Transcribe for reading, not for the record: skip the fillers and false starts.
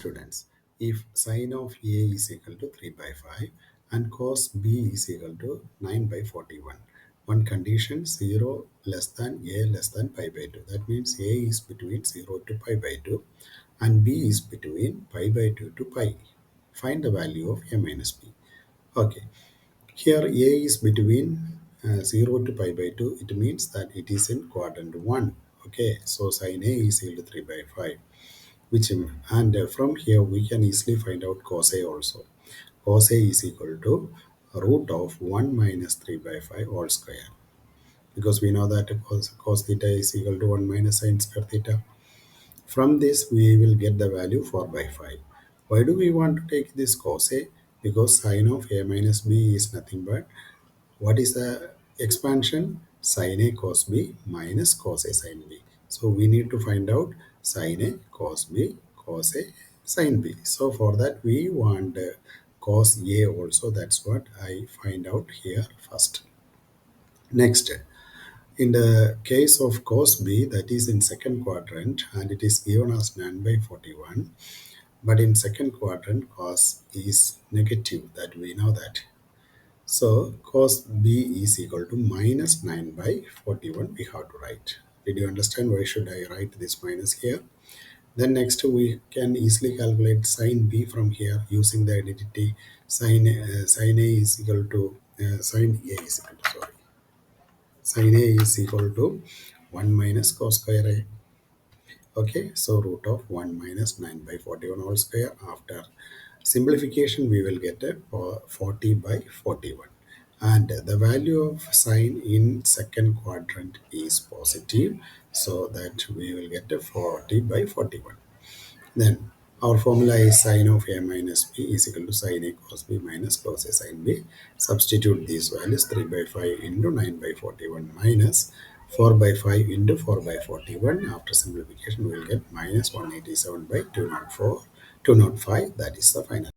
students, if sine of A is equal to 3 by 5 and cos B is equal to 9 by 41, one condition 0 less than A less than pi by 2. That means A is between 0 to pi by 2 and B is between pi by 2 to pi. Find the value of A minus B. Okay, here A is between 0 to pi by 2. It means that it is in quadrant 1. Okay, so sin A is equal to 3 by 5. From here we can easily find out cos A also. Cos A is equal to root of 1 minus 3 by 5 whole square. Because we know that cos theta is equal to 1 minus sin square theta. From this, we will get the value 4 by 5. Why do we want to take this cos A? Because sin of A minus B is nothing but what is the expansion? Sin A cos B minus cos A sin B. So we need to find out sin A cos B cos A sin B. So for that we want cos A also. That's what I find out here first. Next, in the case of cos B, that is in second quadrant and it is given as 9 by 41. But in second quadrant, cos is negative, that we know that. So cos B is equal to minus 9 by 41 we have to write. Did you understand why should I write this minus here? Then next we can easily calculate sin B from here using the identity sin A is equal to sin A is equal to, sorry. Sin A is equal to 1 minus cos square A. Okay, so root of 1 minus 9 by 41 whole square. After simplification, we will get a 40 by 41. And the value of sine in second quadrant is positive. So that we will get a 40 by 41. Then our formula is sine of A minus B is equal to sin A cos B minus cos A sin B. Substitute these values 3 by 5 into 9 by 41 minus 4 by 5 into 4 by 41. After simplification, we will get minus 187 by 204, 205. That is the final.